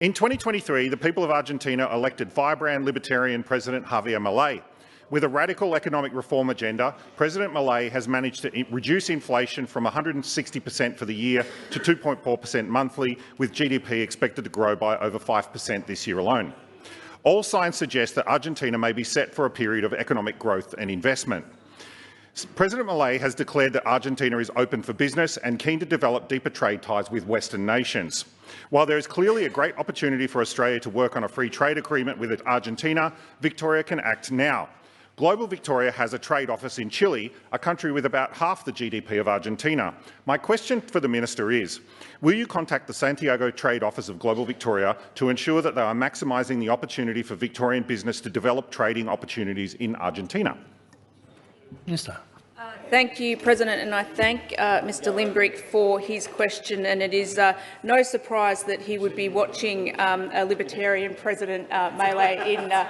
In 2023, the people of Argentina elected firebrand Libertarian President Javier Milei. With a radical economic reform agenda, President Milei has managed to reduce inflation from 160% for the year to 2.4% monthly, with GDP expected to grow by over 5% this year alone. All signs suggest that Argentina may be set for a period of economic growth and investment. President Milei has declared that Argentina is open for business and keen to develop deeper trade ties with Western nations. While there is clearly a great opportunity for Australia to work on a free trade agreement with Argentina, Victoria can act now. Global Victoria has a trade office in Chile, a country with about half the GDP of Argentina. My question for the Minister is, will you contact the Santiago Trade Office of Global Victoria to ensure that they are maximising the opportunity for Victorian business to develop trading opportunities in Argentina? Minister. Thank you, President, and I thank Mr Limbrick for his question. And it is no surprise that he would be watching a Libertarian President Milei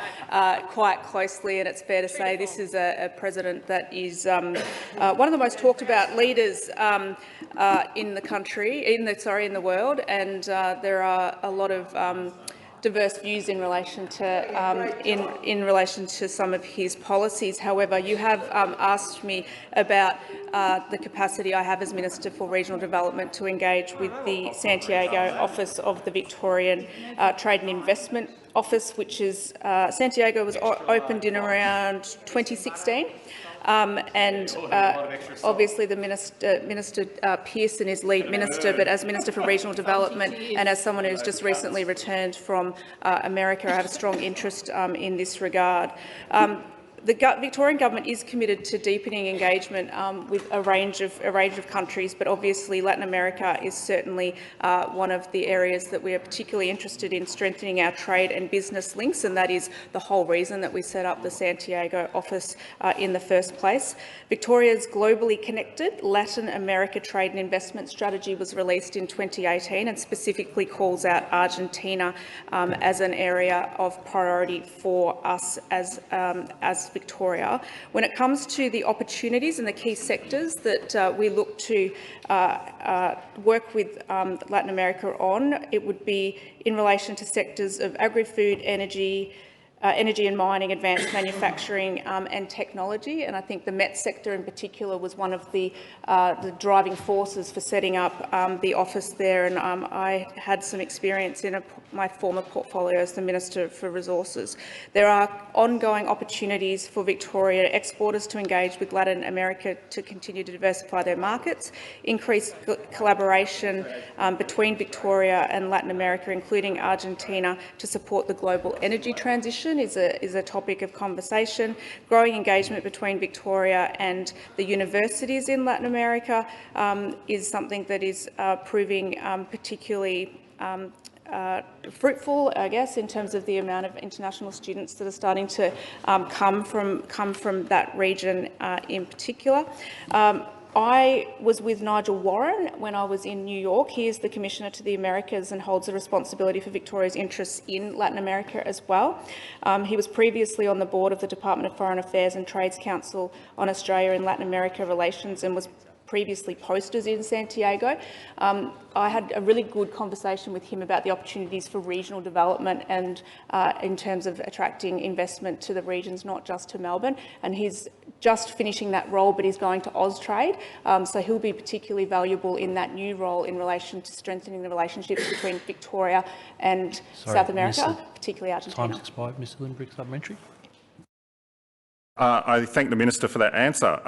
quite closely. And it's fair to say this is a president that is one of the most talked about leaders in the country, in the world, and there are a lot of diverse views in relation to some of his policies. However, you have asked me about the capacity I have as Minister for Regional Development to engage with the Santiago office of the Victorian Trade and Investment Office, which is Santiago was opened in around 2016. Obviously the Minister Pearson is lead minister, but as Minister for Regional Development and as someone who's just recently returned from America, I have a strong interest in this regard. The Victorian government is committed to deepening engagement with a range of countries, but obviously Latin America is certainly one of the areas that we are particularly interested in strengthening our trade and business links, and that is the whole reason that we set up the Santiago office in the first place. Victoria's globally connected Latin America trade and investment strategy was released in 2018 and specifically calls out Argentina as an area of priority for us as Victoria. When it comes to the opportunities and the key sectors that we look to work with Latin America on, it would be in relation to sectors of agri-food, energy and mining, advanced manufacturing and technology. And I think the MET sector in particular was one of the driving forces for setting up the office there. And I had some experience in my former portfolio as the Minister for Resources. There are ongoing opportunities for Victoria exporters to engage with Latin America to continue to diversify their markets. Increased collaboration between Victoria and Latin America, including Argentina, to support the global energy transition is a topic of conversation. Growing engagement between Victoria and the universities in Latin America is something that is proving particularly fruitful, I guess, in terms of the amount of international students that are starting to come from that region in particular. I was with Nigel Warren when I was in New York. He is the Commissioner to the Americas and holds a responsibility for Victoria's interests in Latin America as well. He was previously on the board of the Department of Foreign Affairs and Trades Council on Australia and Latin America relations and was previously posted in Santiago. I had a really good conversation with him about the opportunities for regional development and in terms of attracting investment to the regions, not just to Melbourne. And he's just finishing that role, but he's going to Austrade. So he'll be particularly valuable in that new role in relation to strengthening the relationships between Victoria and South America, Minister, particularly Argentina. Time's expired. Mr Limbrick, supplementary. I thank the Minister for that answer.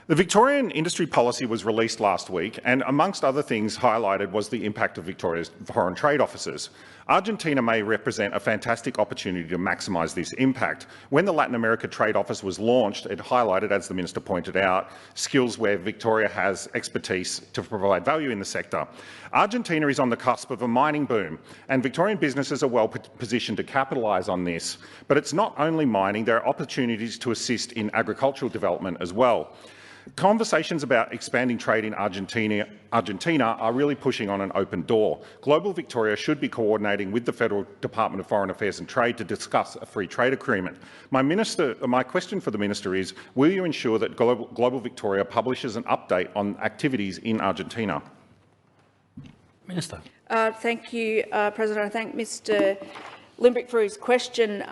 The Victorian industry policy was released last week and, amongst other things highlighted, was the impact of Victoria's foreign trade offices. Argentina may represent a fantastic opportunity to maximise this impact. When the Latin America Trade Office was launched, it highlighted, as the Minister pointed out, skills where Victoria has expertise to provide value in the sector. Argentina is on the cusp of a mining boom, and Victorian businesses are well positioned to capitalise on this. But it's not only mining, there are opportunities to assist in agricultural development as well. Conversations about expanding trade in Argentina are really pushing on an open door. Global Victoria should be coordinating with the Federal Department of Foreign Affairs and Trade to discuss a free trade agreement. My question for the Minister is, will you ensure that Global Victoria publishes an update on activities in Argentina? Minister. Thank you, President. I thank Mr Limbrick for his question.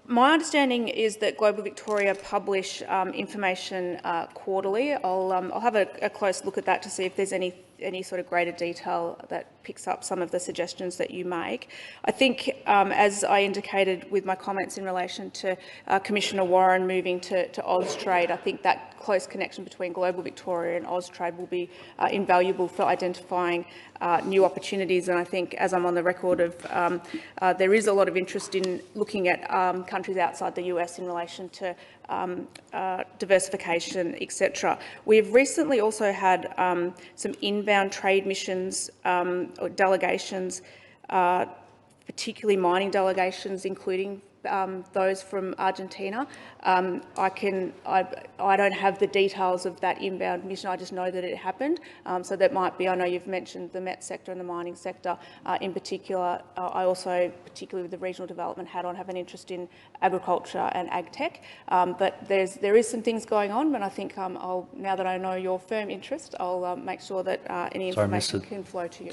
My understanding is that Global Victoria publish information quarterly. I'll have a close look at that to see if there's any sort of greater detail that picks up some of the suggestions that you make. I think, as I indicated with my comments in relation to Commissioner Warren moving to Austrade, I think that close connection between Global Victoria and Austrade will be invaluable for identifying new opportunities. And I think, as I'm on the record of, there is a lot of interest in looking at countries outside the US in relation to diversification, etc. We've recently also had some inbound trade missions or delegations, particularly mining delegations, including those from Argentina. I don't have the details of that inbound mission. I just know that it happened. So that might be. I know you've mentioned the met sector and the mining sector in particular. I also, particularly with the regional development hat on, have an interest in agriculture and ag tech. But there is some things going on, and I think now that I know your firm interest, I'll make sure that any information can flow to you.